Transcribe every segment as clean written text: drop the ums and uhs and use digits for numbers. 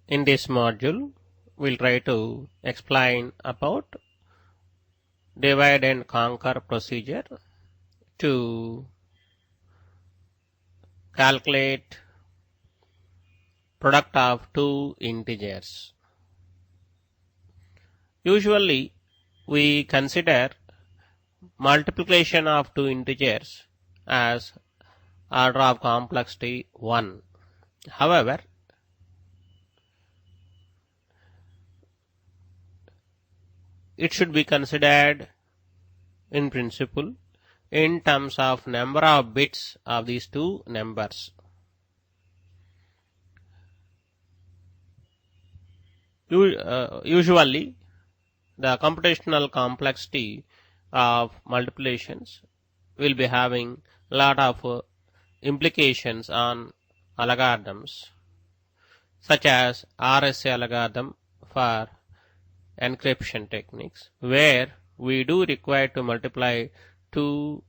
In this module, we'll try to explain about divide and conquer procedure to calculate product of two integers. Usually, we consider multiplication of two integers as order of complexity 1. However, it should be considered in principle in terms of number of bits of these two numbers. Usually, the computational complexity of multiplications will be having a lot of implications on algorithms such as RSA algorithm for encryption techniques, where we do require to multiply two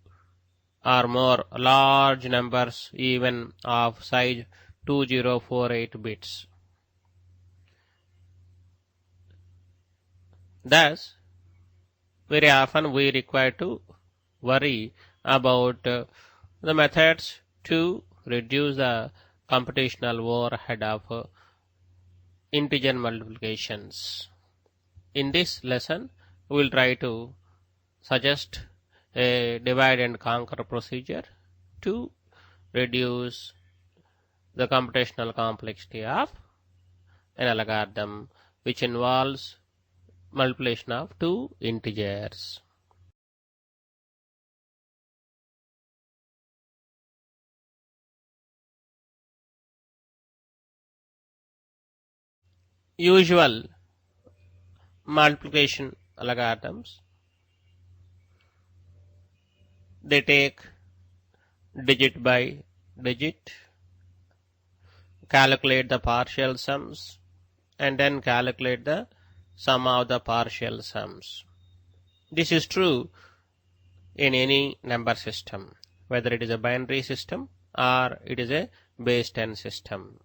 or more large numbers even of size 2048 bits. Thus, very often we require to worry about the methods to reduce the computational overhead of integer multiplications. In this lesson, we will try to suggest a divide and conquer procedure to reduce the computational complexity of an algorithm which involves multiplication of two integers. Usual multiplication algorithms, they take digit by digit, calculate the partial sums, and then calculate the sum of the partial sums. This is true in any number system, whether it is a binary system or it is a base 10 system.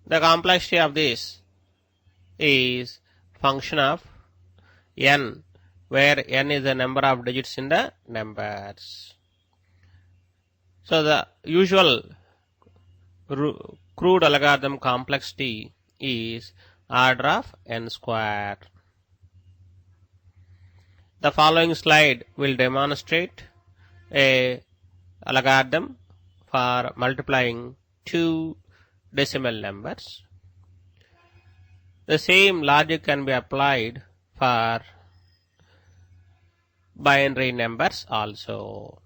The complexity of this is function of n, where n is the number of digits in the numbers. So the usual crude algorithm complexity is order of n square. The following slide will demonstrate a algorithm for multiplying two decimal numbers. The same logic can be applied for binary numbers also.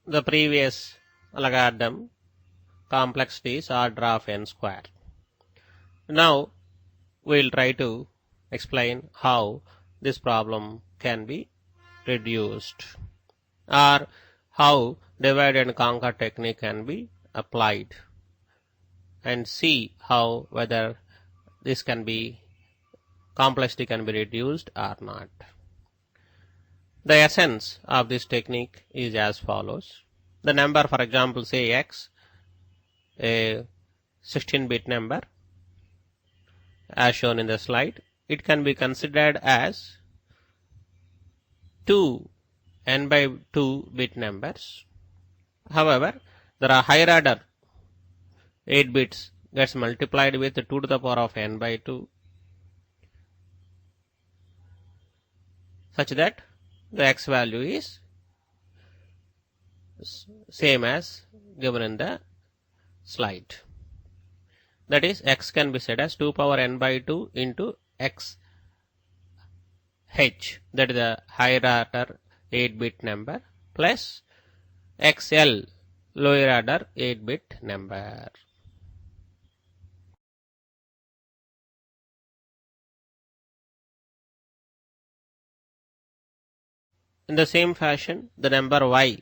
The previous algorithm complexity is order of n square. Now we will try to explain how this problem can be reduced, or how divide and conquer technique can be applied, and see how whether this complexity can be reduced or not. The essence of this technique is as follows. The number, for example, say x, a 16-bit number as shown in the slide, it can be considered as two n by 2-bit numbers. However, there are higher order 8 bits gets multiplied with 2 to the power of n by 2, such that the x value is same as given in the slide. That is, x can be said as 2 power n by 2 into x h, that is the higher order 8-bit number, plus XL lower order 8-bit number. In the same fashion, the number y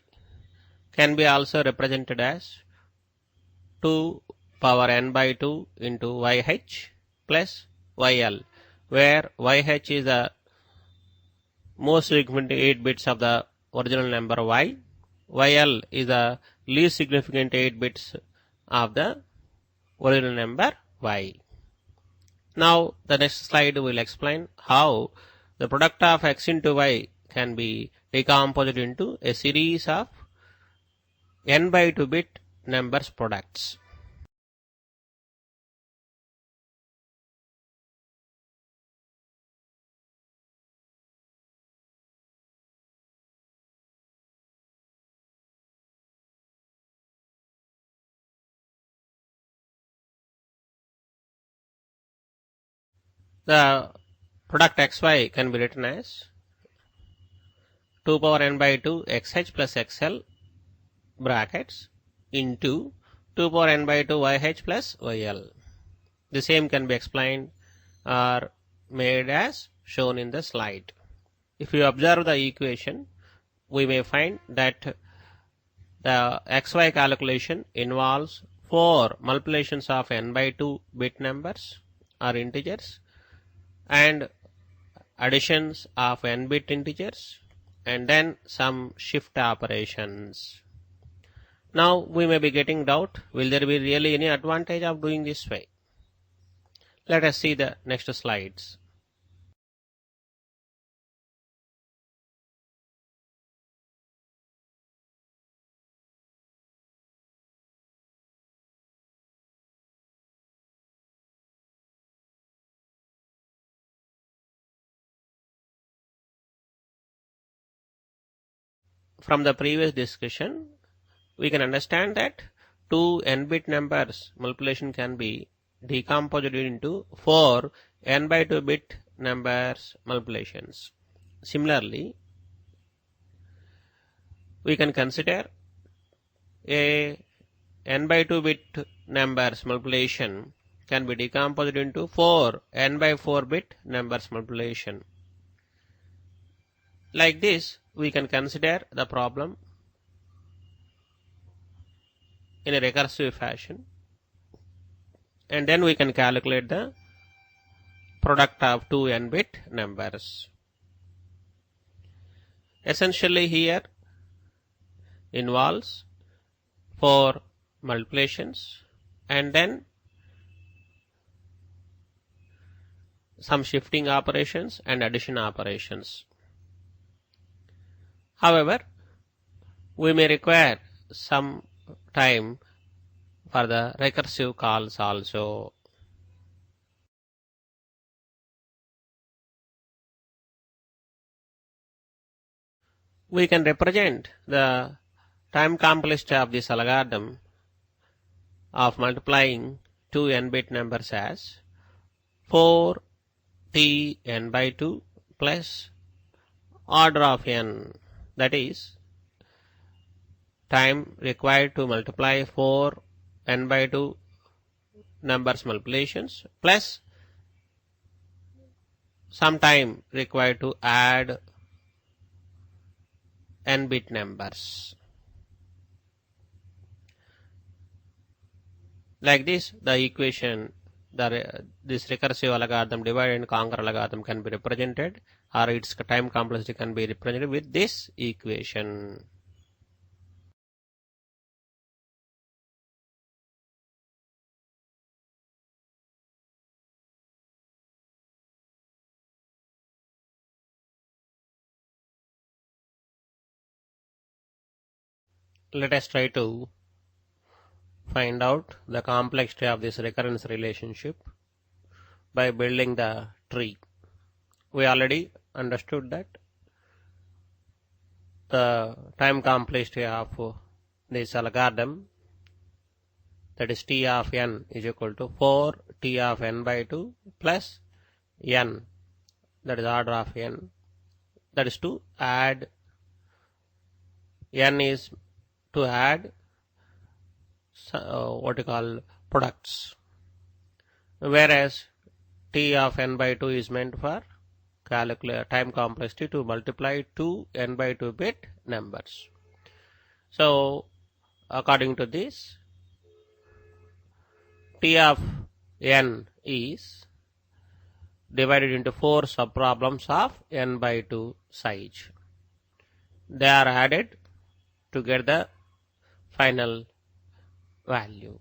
can be also represented as 2 power n by 2 into yh plus yl, where yh is the most significant 8 bits of the original number y, yl is the least significant 8 bits of the original number y. Now the next slide will explain how the product of x into y can be decomposed into a series of n by 2 bit numbers products. The product xy can be written as 2 power n by 2 xh plus xl brackets into 2 power n by 2 yh plus yl. The same can be explained or made as shown in the slide. If you observe the equation, we may find that the xy calculation involves 4 multiplications of n by 2 bit numbers or integers and additions of n bit integers and then some shift operations. Now we may be getting doubt, will there be really any advantage of doing this way? Let us see the next slides. From the previous discussion, we can understand that 2 n-bit numbers multiplication can be decomposed into 4 n by 2 bit numbers multiplications. Similarly, we can consider a n by 2 bit numbers multiplication can be decomposed into 4 n by 4 bit numbers multiplication. Like this, we can consider the problem in a recursive fashion, and then we can calculate the product of 2 n-bit numbers. Essentially here involves 4 multiplications and then some shifting operations and addition operations. However, we may require some time for the recursive calls also. We can represent the time complexity of this algorithm of multiplying 2 n-bit numbers as 4 t n by 2 plus order of n, that is time required to multiply 4 n by 2 numbers multiplications plus some time required to add n bit numbers. Like this, the equation, this recursive algorithm, divide and conquer algorithm can be represented, or its time complexity can be represented with this equation. Let us try to find out the complexity of this recurrence relationship by building the tree. We already understood that the time complexity of this algorithm, that is t of n, is equal to 4 t of n by 2 plus n, that is order of n, that is to add n is to add what you call products, whereas t of n by 2 is meant for time complexity to multiply two n by 2 bit numbers. So according to this, t of n is divided into 4 subproblems of n by 2 size. They are added to get the final value.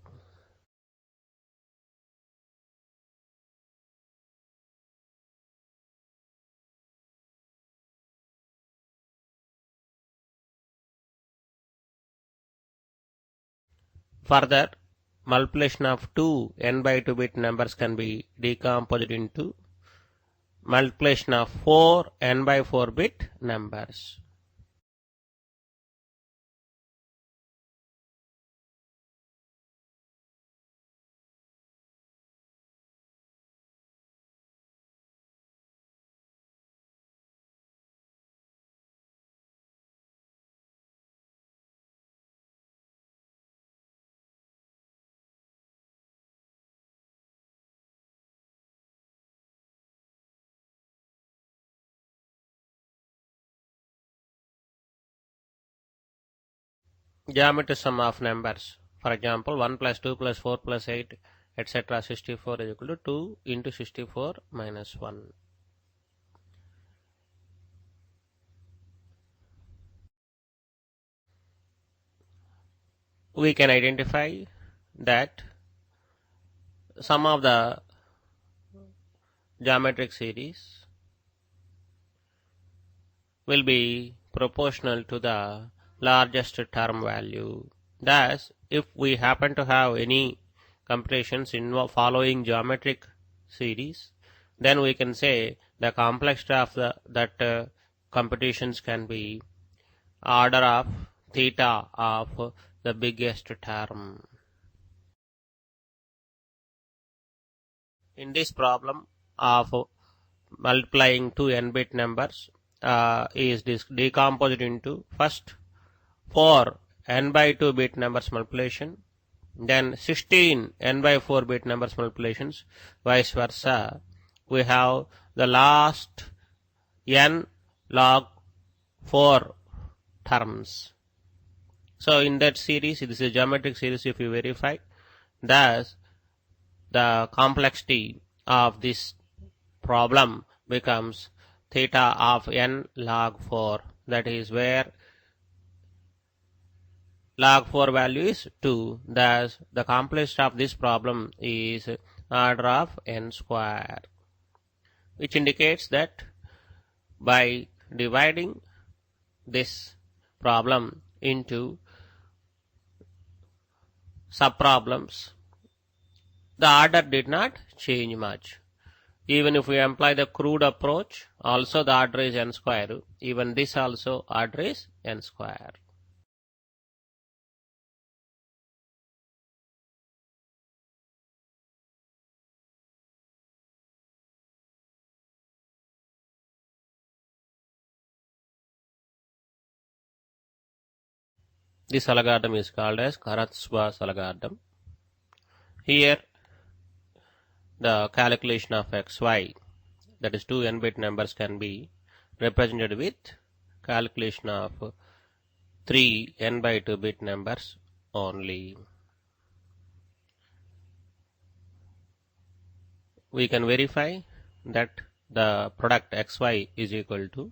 Further, multiplication of two n by 2 bit numbers can be decomposed into multiplication of 4 n by 4 bit numbers. Geometry sum of numbers. For example, 1 plus 2 plus 4 plus 8, etc. 64 is equal to 2 into 64 minus 1. We can identify that sum of the geometric series will be proportional to the largest term value. Thus, if we happen to have any computations in following geometric series, then we can say the complexity of that computations can be order of theta of the biggest term. In this problem of multiplying two n-bit numbers is decomposed into first 4 n by 2 bit numbers multiplication, then 16 n by 4 bit numbers multiplications, vice versa. We have the last n log 4 terms. So in that series, this is a geometric series if you verify. Thus, the complexity of this problem becomes theta of n log 4. That is where log 4 value is 2. Thus, the complexity of this problem is order of n square, which indicates that by dividing this problem into subproblems, the order did not change much. Even if we employ the crude approach, also the order is n square. Even this also order is n square. This algorithm is called as Kurzweil's algorithm. Here, the calculation of xy, that is two n-bit numbers, can be represented with calculation of 3 n by 2 bit numbers only. We can verify that the product xy is equal to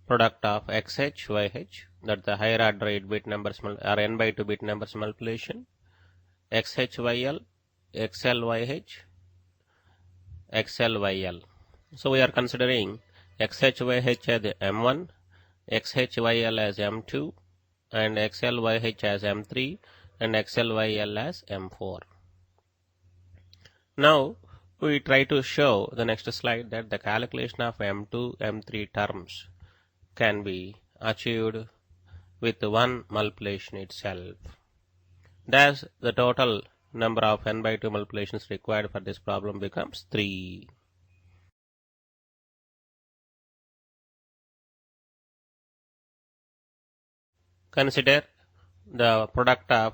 product of xh, yh, that the higher order 8 bit numbers or n by 2 bit numbers multiplication, xhyl, xlyh, xlyl. So we are considering xhyh as m1, xhyl as m2, and xlyh as m3, and xlyl as m4. Now we try to show the next slide that the calculation of m2, m3 terms can be achieved with one multiplication itself. Thus, the total number of n by 2 multiplications required for this problem becomes 3. consider the product of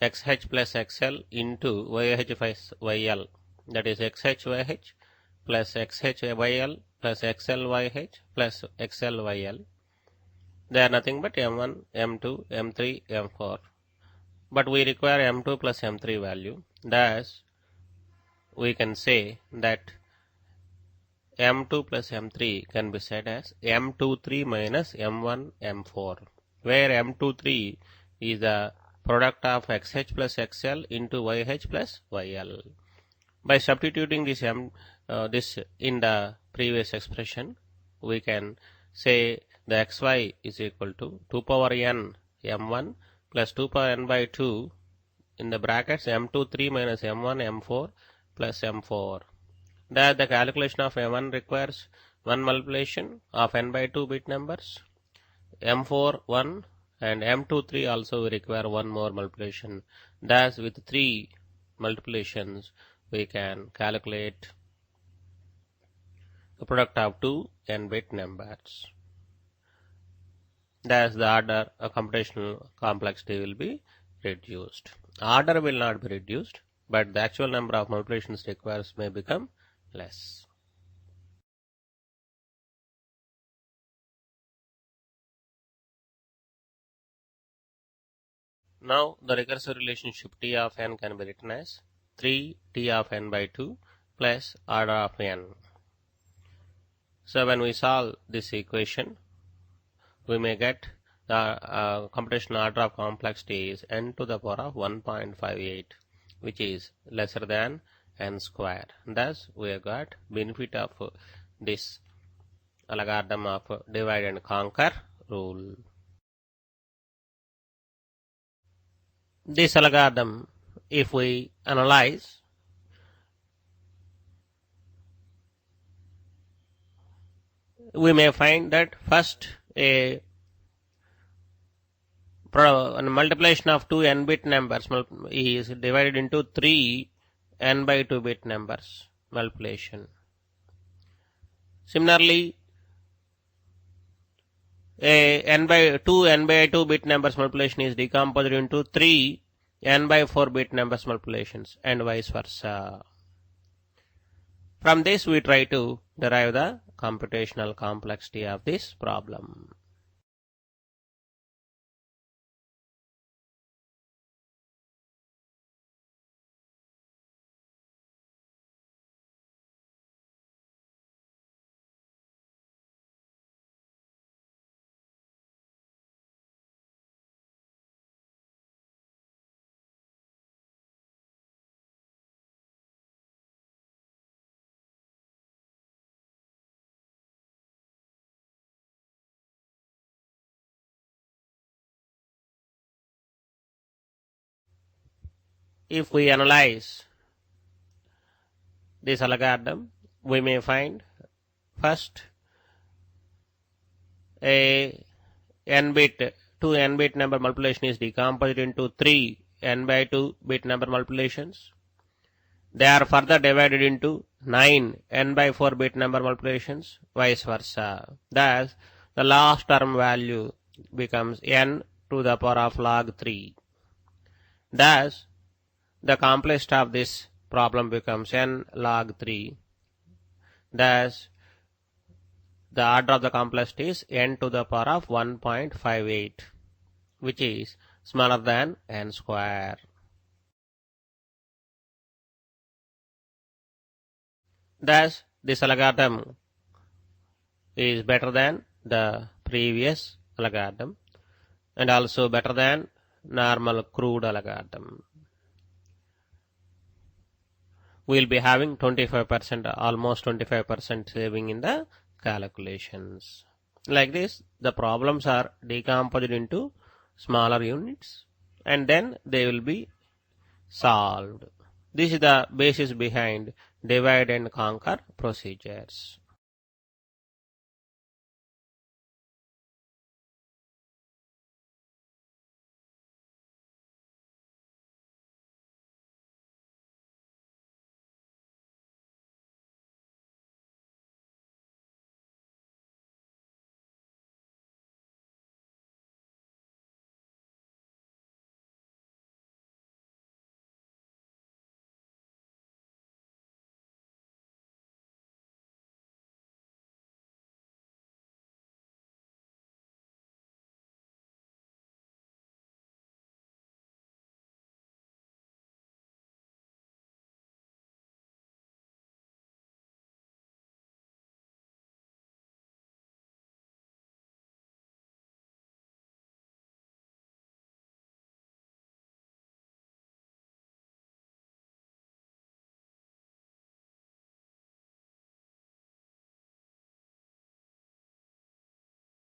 xh plus xl into yh plus yl, that is xhyh plus xhyl plus xlyh plus xlyl. They are nothing but m1, m2, m3, m4. But we require m2 plus m3 value. Thus, we can say that m2 plus m3 can be said as m23 minus m1, m4, where m23 is the product of xh plus xl into yh plus yl. By substituting this this in the previous expression, we can say the xy is equal to 2 power n m1 plus 2 power n by 2 in the brackets m23 minus m1 m4 plus m4. That the calculation of m1 requires one multiplication of n by 2 bit numbers, m4 1, and m23 also require one more multiplication. Thus, with 3 multiplications, we can calculate the product of 2 n-bit numbers. Thus, the order of computational complexity will be reduced. Order will not be reduced, but the actual number of multiplications required may become less. Now, the recursive relationship T of n can be written as 3 T of n by 2 plus order of n. So, when we solve this equation, we may get the computational order of complexity is n to the power of 1.58, which is lesser than n square. Thus, we have got benefit of this algorithm of divide and conquer rule. This algorithm, if we analyze, we may find that first a multiplication of 2 n-bit numbers is divided into 3 n by 2 bit numbers multiplication. Similarly, a n by 2 bit numbers multiplication is decomposed into 3 n by 4 bit numbers multiplications, and vice versa. From this, we try to derive the computational complexity of this problem. If we analyze this algorithm, we may find first a n-bit, 2 n-bit number multiplication is decomposed into 3 n by 2 bit number multiplications. They are further divided into 9 n by 4 bit number multiplications, vice versa. Thus, the last term value becomes n to the power of log 3. Thus, the complexity of this problem becomes n log 3. Thus, the order of the complexity is n to the power of 1.58, which is smaller than n square. Thus, this algorithm is better than the previous algorithm and also better than normal crude algorithm. We will be having 25%, almost 25% saving in the calculations. Like this, the problems are decomposed into smaller units and then they will be solved. This is the basis behind divide and conquer procedures.